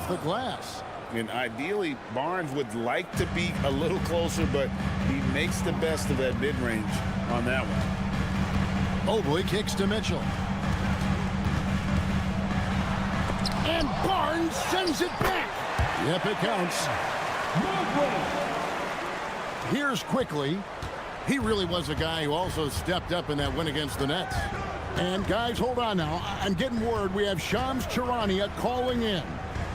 the glass. And ideally, Barnes would like to be a little closer, but he makes the best of that mid-range on that one. Mobley kicks to Mitchell. And Barnes sends it back. Yep, it counts. Here's Quickly. He really was a guy who also stepped up in that win against the Nets. And guys, hold on now. I'm getting word we have Shams Charania calling in.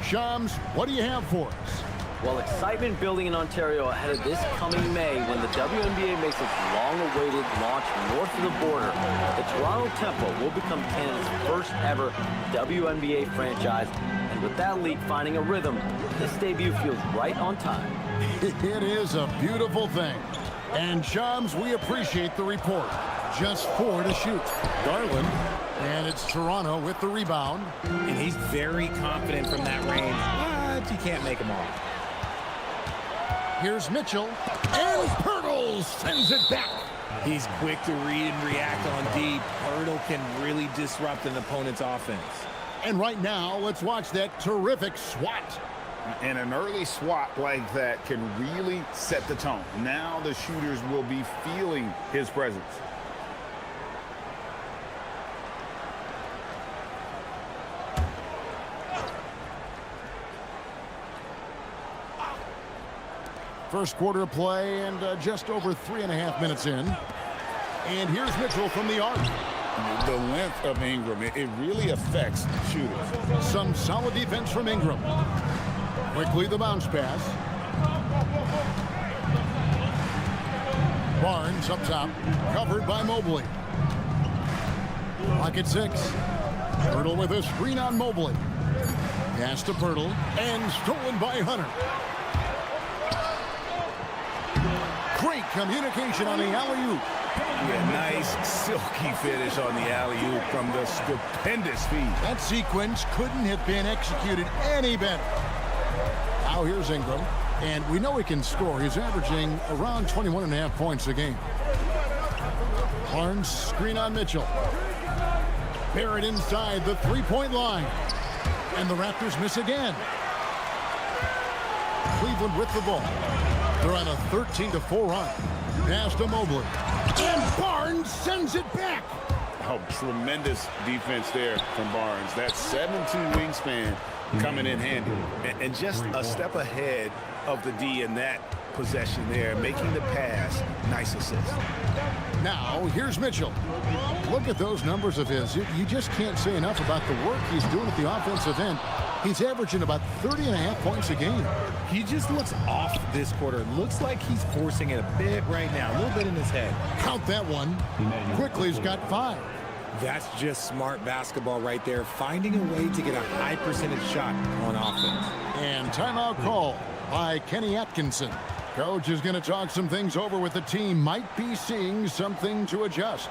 Shams, what do you have for us? Well, excitement building in Ontario ahead of this coming May when the WNBA makes its long-awaited launch north of the border. The Toronto Tempo will become Canada's first ever WNBA franchise. And with that league finding a rhythm, this debut feels right on time. It is a beautiful thing. And Shams, we appreciate the report. Just 4 to shoot. Garland, and it's Toronto with the rebound. And he's very confident from that range, but you can't make him all. Here's Mitchell, and Pirtle sends it back. He's quick to read and react on deep. Pirtle can really disrupt an opponent's offense. And right now, let's watch that terrific swat. And an early swat like that can really set the tone. Now the shooters will be feeling his presence. First quarter play and just over 3.5 minutes in. And here's Mitchell from the arc. The length of Ingram, it really affects shooters. Some solid defense from Ingram. Quickly the bounce pass. Barnes up top, covered by Mobley. Clock at 6. Pirtle with a screen on Mobley. Pass to Pirtle, and stolen by Hunter. Great communication on the alley-oop. Yeah, nice silky finish on the alley-oop from the stupendous feed. That sequence couldn't have been executed any better. Now here's Ingram, and we know he can score. He's averaging around 21.5 points a game. Barnes screen on Mitchell. Barrett inside the three-point line. And the Raptors miss again. Cleveland with the ball. They're on a 13-4 run. Pass to Mobley. And Barnes sends it back. Oh, tremendous defense there from Barnes. That 7'2" wingspan coming in handy. And just a step ahead of the D in that possession there, making the pass. Nice assist. Now, here's Mitchell. Look at those numbers of his. You just can't say enough about the work he's doing at the offensive end. He's averaging about 30.5 points a game. He just looks off this quarter. Looks like he's forcing it a bit right now, a little bit in his head. Count that one. Quickly's got 5. That's just smart basketball right there, finding a way to get a high percentage shot on offense. And timeout call by Kenny Atkinson. Coach is going to talk some things over with the team. Might be seeing something to adjust.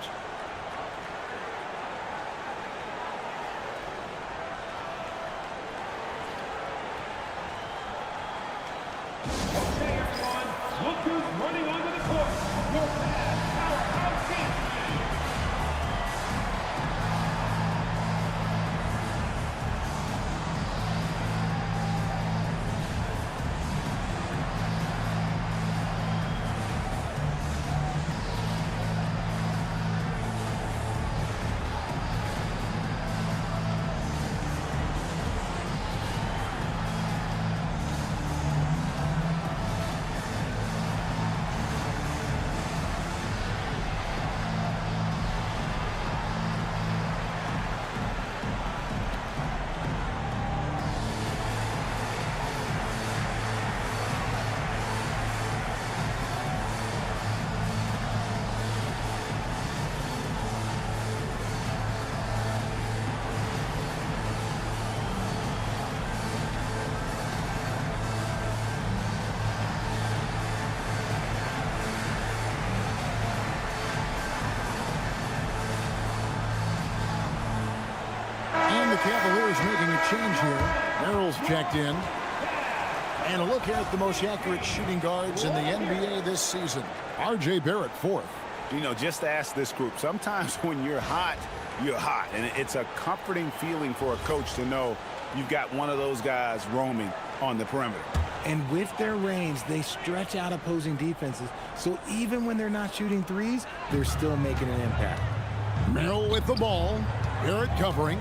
Look who's running onto the court. Your powerhouse team. The Cavaliers making a change here. Merrill's checked in. And a look here at the most accurate shooting guards in the NBA this season. R.J. Barrett, 4th. You know, just ask this group. Sometimes when you're hot, you're hot. And it's a comforting feeling for a coach to know you've got one of those guys roaming on the perimeter. And with their range, they stretch out opposing defenses. So even when they're not shooting threes, they're still making an impact. Merrill with the ball. Barrett covering.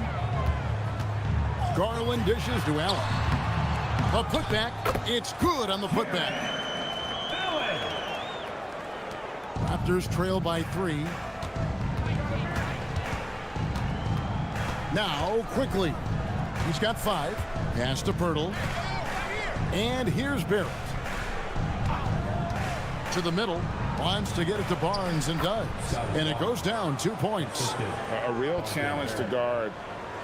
Garland dishes to Allen. A putback. It's good on the putback. Raptors trail by 3. Now, quickly. He's got 5. Pass to Pirtle. And here's Barrett. To the middle. Wants to get it to Barnes and does. And it goes down 2 points. A real challenge to guard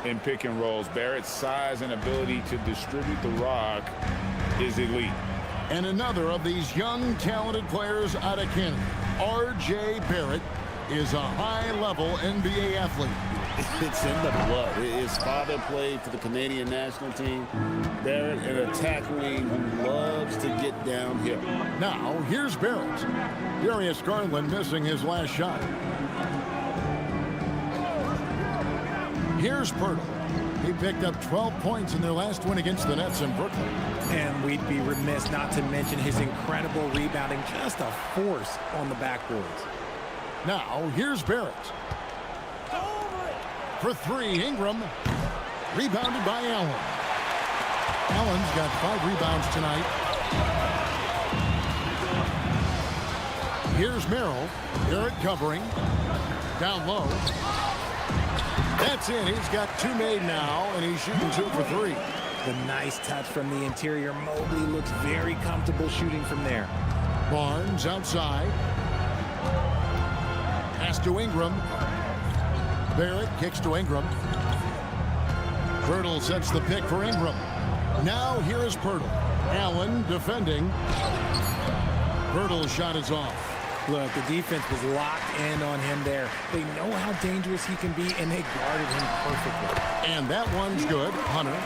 in pick and rolls. Barrett's size and ability to distribute the rock is elite. And another of these young, talented players out of Canada, R.J. Barrett, is a high-level NBA athlete. It's in the blood. His father played for the Canadian national team. Barrett, an attack wing who loves to get downhill. Now, here's Barrett. Darius Garland missing his last shot. Here's Pirtle. He picked up 12 points in their last win against the Nets in Brooklyn. And we'd be remiss not to mention his incredible rebounding, just a force on the backboards. Now, here's Barrett. For 3, Ingram. Rebounded by Allen. Allen's got 5 rebounds tonight. Here's Merrill. Barrett covering. Down low. That's in. He's got 2 made now, and he's shooting 2 for 3. The nice touch from the interior. Mobley looks very comfortable shooting from there. Barnes outside. Pass to Ingram. Barrett kicks to Ingram. Pirtle sets the pick for Ingram. Now here is Pirtle. Allen defending. Pirtle's shot is off. Look, the defense was locked in on him there. They know how dangerous he can be, and they guarded him perfectly. And that one's good. Hunter.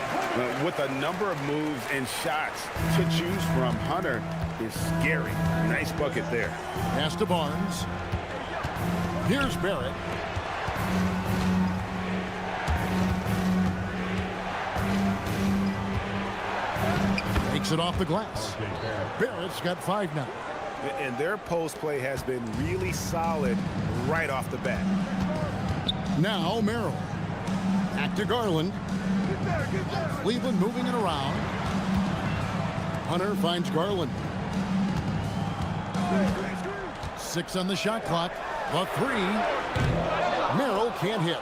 With a number of moves and shots to choose from, Hunter is scary. Nice bucket there. Pass to Barnes. Here's Barrett. Takes it off the glass. Barrett's got 5 now. And their post play has been really solid right off the bat. Now Merrill. Back to Garland. Cleveland moving it around. Hunter finds Garland. 6 on the shot clock. The 3. Merrill can't hit.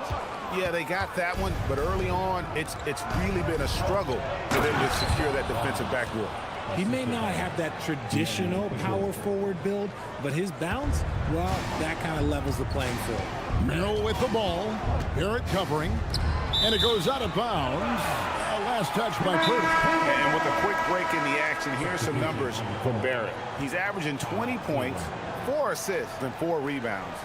Yeah, they got that one, but early on, it's really been a struggle for them to secure that defensive backboard. He may not have that traditional power forward build, but his bounce, well, that kind of levels the playing field. Merrill with the ball. Barrett covering. And it goes out of bounds. A last touch by Pirtle. And with a quick break in the action, here's some numbers for Barrett. He's averaging 20 points, 4 assists, and 4 rebounds.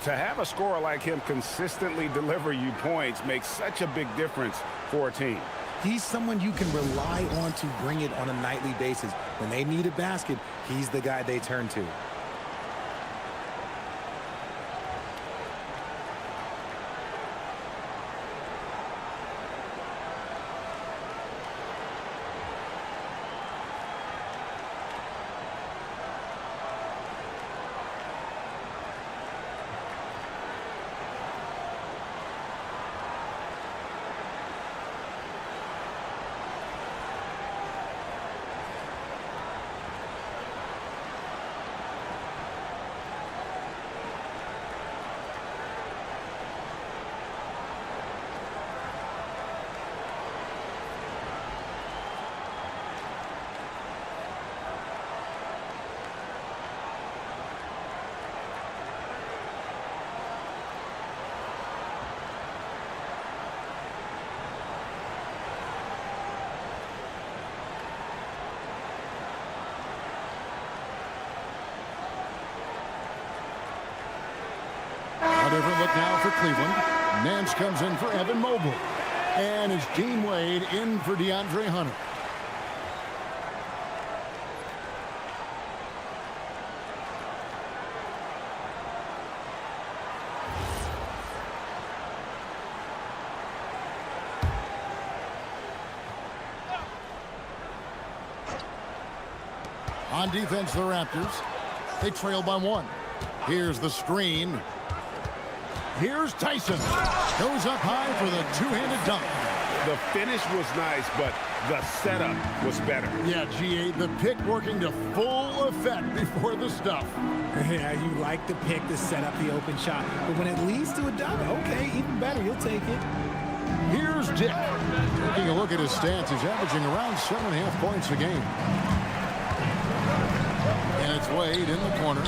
To have a scorer like him consistently deliver you points makes such a big difference for a team. He's someone you can rely on to bring it on a nightly basis. When they need a basket, he's the guy they turn to. A different look now for Cleveland. Nance comes in for Evan Mobley. And it's Dean Wade in for DeAndre Hunter. On defense, the Raptors. They trail by 1. Here's the screen. Here's Tyson. Goes up high for the two-handed dunk. The finish was nice, but the setup was better. Yeah, G8, the pick working to full effect before the stuff. Yeah, you like the pick to set up the open shot. But when it leads to a dunk, okay, even better. You'll take it. Here's Dick. Taking a look at his stats, he's averaging around 7.5 points a game. And it's Wade in the corner.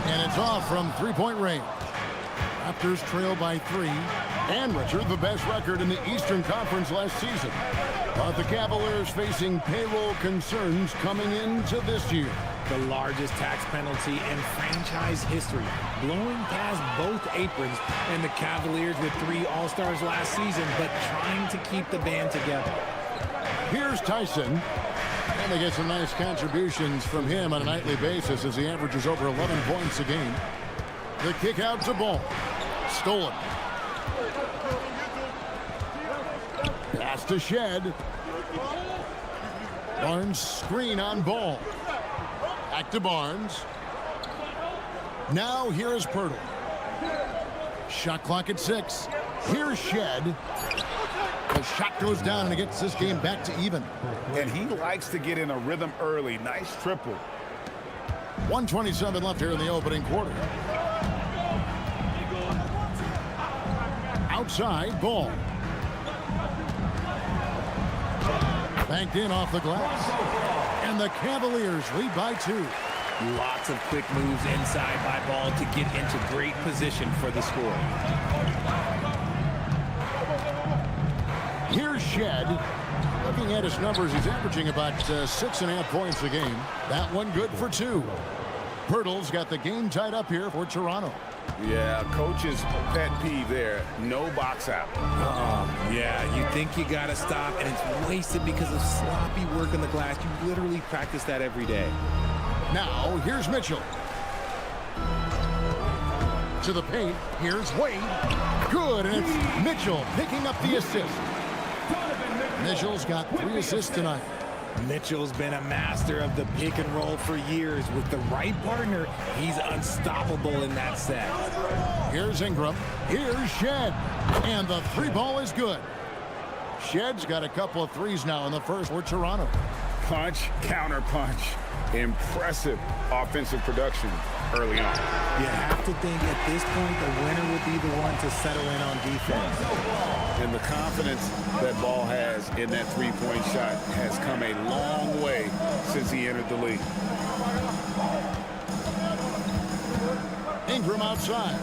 And it's off from three-point range. Raptors trail by 3. And, Richard, the best record in the Eastern Conference last season. But the Cavaliers facing payroll concerns coming into this year. The largest tax penalty in franchise history, blowing past both aprons, and the Cavaliers with 3 All-Stars last season, but trying to keep the band together. Here's Tyson. And they get some nice contributions from him on a nightly basis as he averages over 11 points a game. The kick out to Ball. Stolen. Pass to Shed. Barnes screen on Ball. Back to Barnes. Now here is Pirtle. Shot clock at 6. Here's Shed. The shot goes down and it gets this game back to even. And he likes to get in a rhythm early. Nice triple. 1:27 left here in the opening quarter. Outside, Ball. Banked in off the glass. And the Cavaliers lead by 2. Lots of quick moves inside by Ball to get into great position for the score. Here's Shed. Looking at his numbers, he's averaging about 6.5 points a game. That one good for 2. Pirtle's got the game tied up here for Toronto. Yeah, coach's pet peeve there. No box out. Yeah, you think you got to stop, and it's wasted because of sloppy work on the glass. You literally practice that every day. Now, here's Mitchell. To the paint. Here's Wade. Good, and it's Mitchell picking up the assist. Mitchell's got 3 assists tonight. Mitchell's been a master of the pick and roll for years. With the right partner, he's unstoppable in that set. Here's Ingram. Here's Shed. And the 3-ball is good. Shed's got a couple of threes now in the first for Toronto. Punch, counter punch. Impressive offensive production early on. You have to think at this point the winner would be the one to settle in on defense. And the confidence that Ball has in that three-point shot has come a long way since he entered the league. Ingram outside.